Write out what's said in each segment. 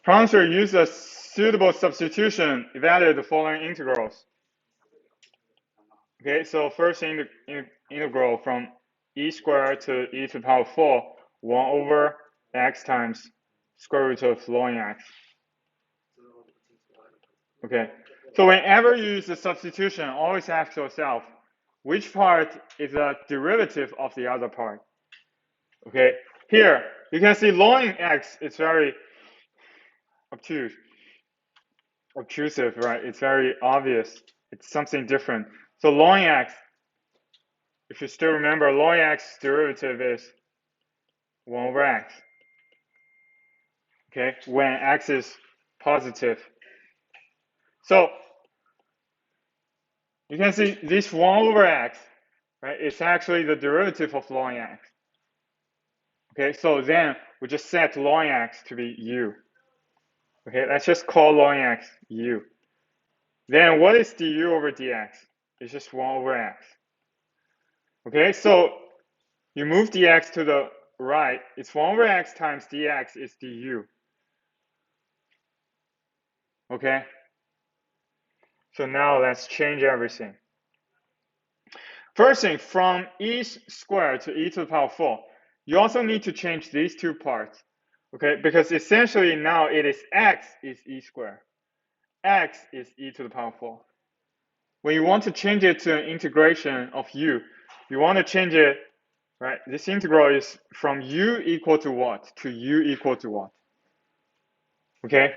Problem 3, use a suitable substitution, evaluate the following integrals. Okay, so first integral from e squared to e to the power 4, 1 over x times square root of ln x. Okay, so whenever you use the substitution, always ask yourself, which part is a derivative of the other part? Okay, here, you can see ln x is very obtrusive, right? It's very obvious. It's something different. So ln x, if you still remember, ln x derivative is 1 over x. Okay, when x is positive. So you can see this 1 over x, right? It's actually the derivative of ln x. Okay, so then we just set ln x to be u. Okay, let's just call ln x u. Then what is du over dx? It's just 1 over x. Okay, so you move dx to the right. It's 1 over x times dx is du. Okay, so now let's change everything. First thing, from e squared to e to the power 4, you also need to change these two parts. Okay, because essentially now it is x is e squared. X is e to the power 4. When you want to change it to an integration of u, you want to change it, right? This integral is from u equal to what to u equal to what? Okay?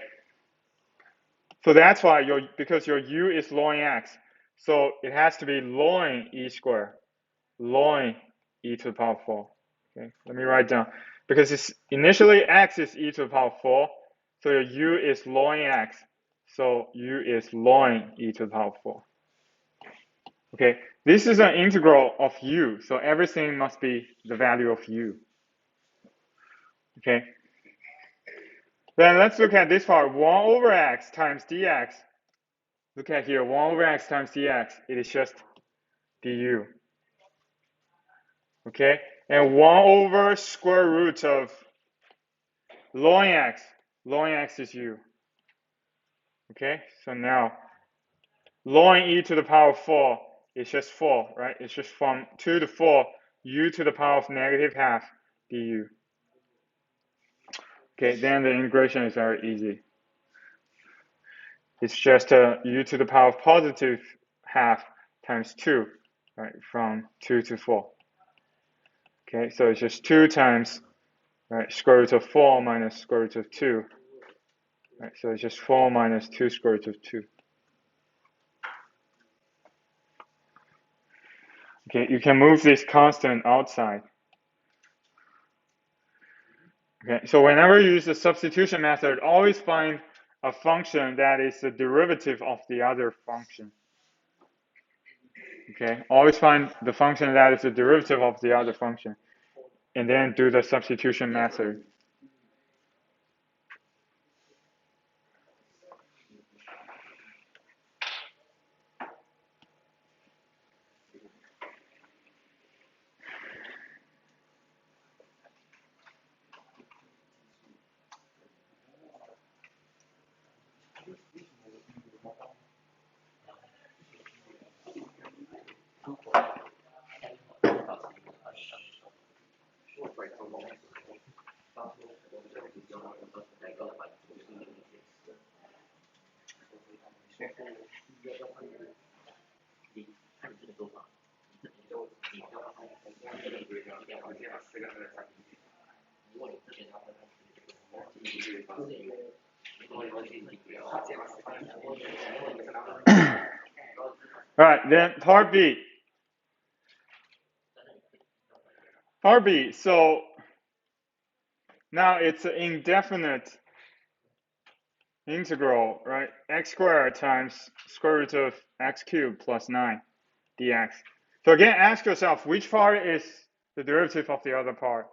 So that's why because your u is ln x, so it has to be ln e squared, ln e to the power 4. Okay, let me write down. Because it's initially x is e to the power 4, so your u is ln x, so u is ln e to the power 4. Okay, this is an integral of u, so everything must be the value of u. Okay, then let's look at this part, 1 over x times dx. Look at here, 1 over x times dx, it is just du. Okay, and 1 over square root of ln x is u. Okay, so now ln e to the power 4 is just 4, right? It's just from 2 to 4, u to the power of negative half du. Okay, then the integration is very easy. It's just u to the power of positive half times 2, right, from 2 to 4. Okay, so it's just 2 times, right, square root of 4 minus square root of 2. Right, so it's just 4 minus 2 square root of 2. Okay, you can move this constant outside. Okay, so whenever you use the substitution method, always find a function that is the derivative of the other function. Okay, always find the function that is the derivative of the other function, and then do the substitution method. All right, then part B. Part B, so now it's an indefinite integral, right? X squared times square root of x cubed plus 9 dx. So again, ask yourself, which part is the derivative of the other part?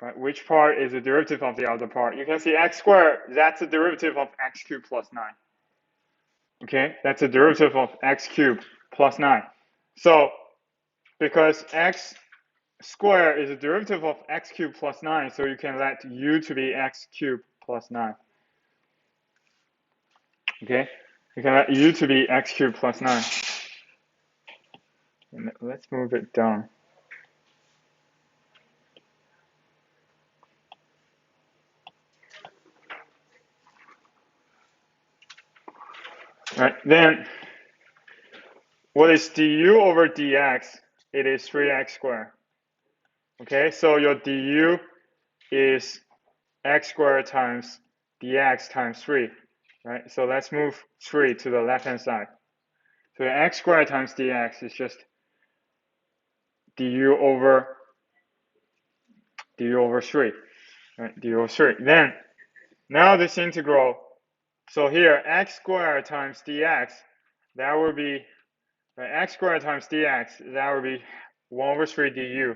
Right, which part is the derivative of the other part? You can see x squared, that's the derivative of x cubed plus 9. Okay, that's the derivative of x cubed plus 9. So because x square is a derivative of x cubed plus 9, so you can let u to be x cubed plus 9. Okay, you can let u to be x cubed plus 9. And let's move it down. All right, then what is du over dx? It is 3x squared. Okay, so your du is x squared times dx times 3. Right, so let's move 3 to the left-hand side. So x squared times dx is just du over 3. Right, du over 3. Then, now this integral, so here, x squared times dx, that would be, right, x squared times dx, that would be 1 over 3 du.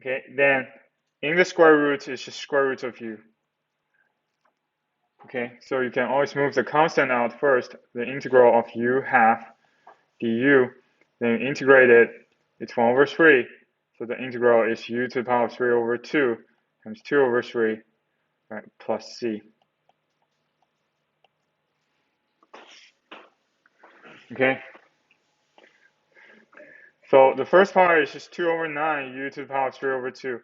Okay, then in the square root, it's just square root of u. Okay, so you can always move the constant out first, the integral of u half du, then integrate it, it's 1 over 3, so the integral is u to the power of 3 over 2 times 2 over 3, right, plus c. Okay, so the first part is just 2 over 9 u to the power of 3 over 2.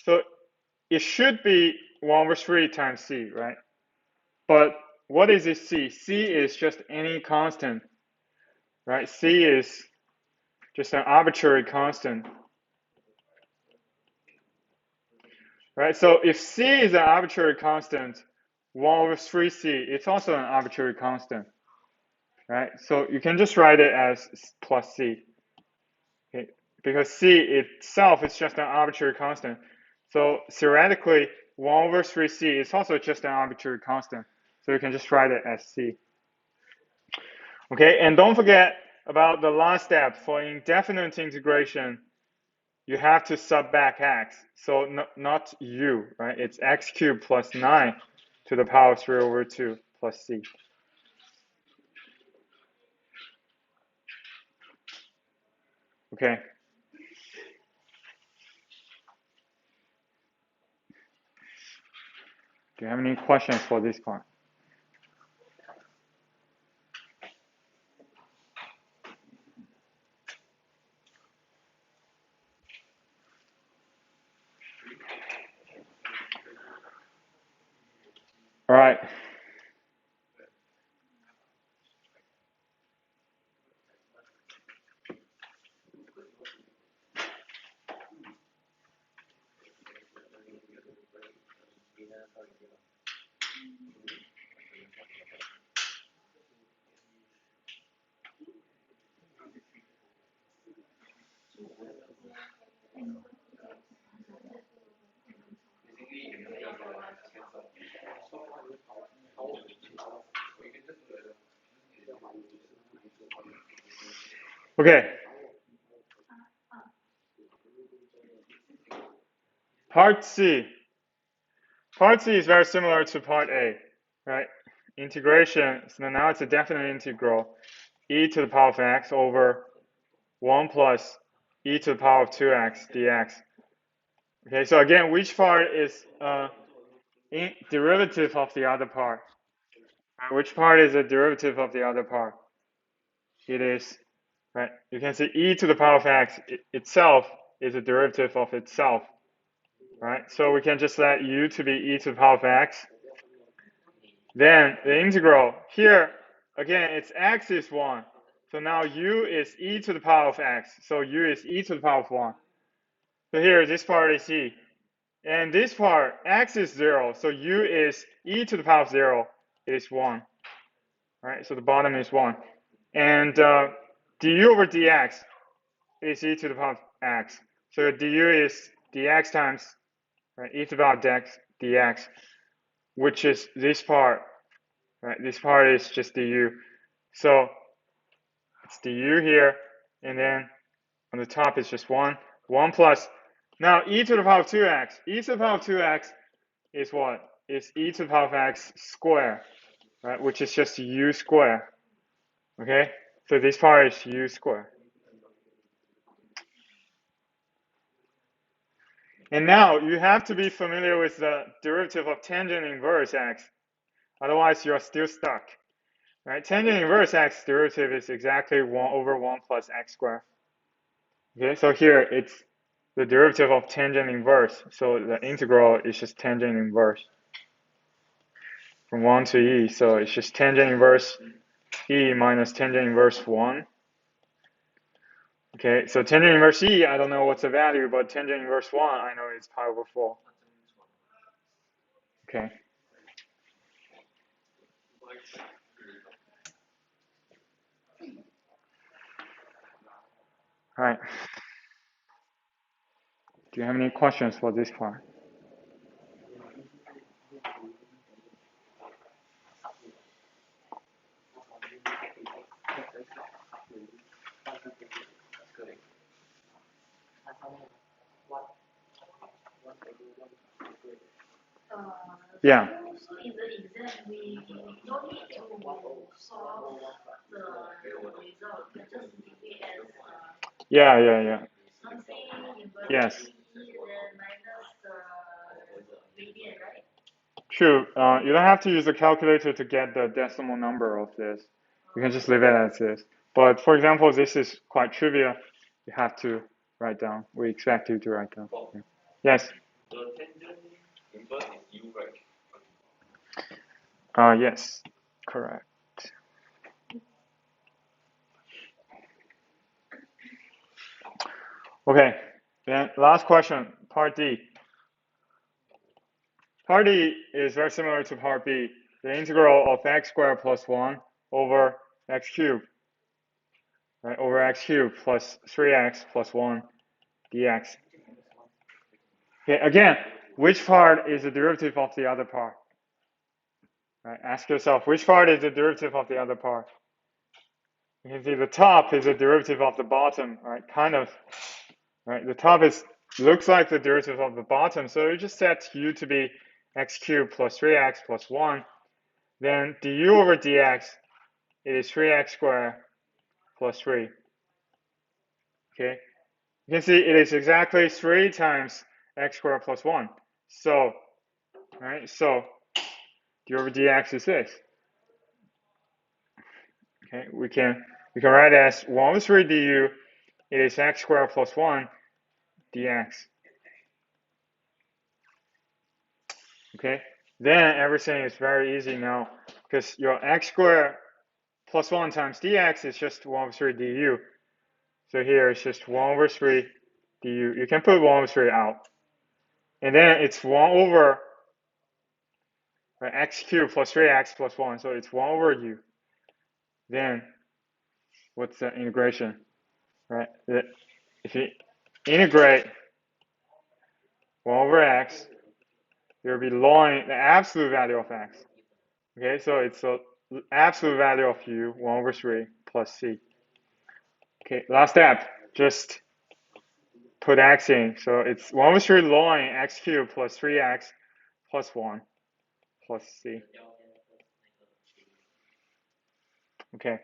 So it should be 1 over 3 times c, right? But what is this c? C is just any constant, right? C is just an arbitrary constant. Right, so if c is an arbitrary constant, 1 over 3c, it's also an arbitrary constant. Right, so you can just write it as plus c. Okay, because c itself is just an arbitrary constant. So theoretically, 1 over 3c is also just an arbitrary constant. So you can just write it as c. Okay, and don't forget about the last step. For indefinite integration, you have to sub back x. So not u, right? It's x cubed plus 9 to the power of 3 over 2 plus c. Okay. Do you have any questions for this part? All right. Okay. Part C. Part C is very similar to part A, right? Integration, so now it's a definite integral, e to the power of x over 1 plus e to the power of 2x dx. Okay, so again, which part is derivative of the other part? Which part is a derivative of the other part? It is, right? You can see e to the power of x itself is a derivative of itself, right? So we can just let u to be e to the power of x. Then the integral here, again, it's x is 1. So now u is e to the power of x. So u is e to the power of 1. So here, this part is e. And this part, x is 0. So u is e to the power of 0 is 1. Right? So the bottom is 1. And du over dx is e to the power of x. So du is dx times, right, e to the power of dx, which is this part. Right, this part is just du. So it's du here, and then on the top is just 1. 1 plus, now e to the power of 2x. E to the power of 2x is what? Is e to the power of x squared, right, which is just u squared. Okay, so this part is u squared. And now you have to be familiar with the derivative of tangent inverse x. Otherwise, you're still stuck. Right? Tangent inverse x derivative is exactly 1 over 1 plus x squared. Okay, so here it's the derivative of tangent inverse. So the integral is just tangent inverse from 1 to e. So it's just tangent inverse e minus tangent inverse 1. Okay, so tangent inverse e, I don't know what's the value, but tangent inverse 1, I know it's pi over 4. Okay. All right. Do you have any questions for this part? Yeah. So in the exam, we don't need to solve the result, but just leave it as Yeah. something inverse Yes. e, then minus the gradient, right? True. You don't have to use a calculator to get the decimal number of this. You can just leave it as this. But for example, this is quite trivial. You have to write down. We expect you to write down. Yeah. Yes. The tangent inverse is u, right? Yes. Correct. Okay. Then last question, part D. Part D is very similar to part B. The integral of x squared plus 1 over x cubed, right? Over x cubed plus 3x plus 1 dx. Okay, again, which part is the derivative of the other part? Right? Ask yourself, which part is the derivative of the other part? You can see the top is the derivative of the bottom, right? Kind of, right? The top looks like the derivative of the bottom, so you just set u to be x cubed plus 3x plus 1. Then du over dx, it is 3x squared plus 3. Okay, you can see it is exactly 3 times x squared plus 1. So, right, so du over dx is this. Okay, we can write it as 1 over 3 du, it is x squared plus 1 dx. Okay, then everything is very easy now because your x squared plus 1 times dx is just 1 over 3 du. So here it's just 1 over 3 du. You can put 1 over 3 out. And then it's 1 over x cubed plus 3x plus 1. So it's 1 over u. Then what's the integration? Right? If you integrate 1 over x, you'll be lowering the absolute value of x. Okay, so it's the absolute value of u, 1 over 3 plus c. Okay, last step, just put x in. So it's 1 over 3 lowering x cubed plus 3x plus 1 plus c. Okay.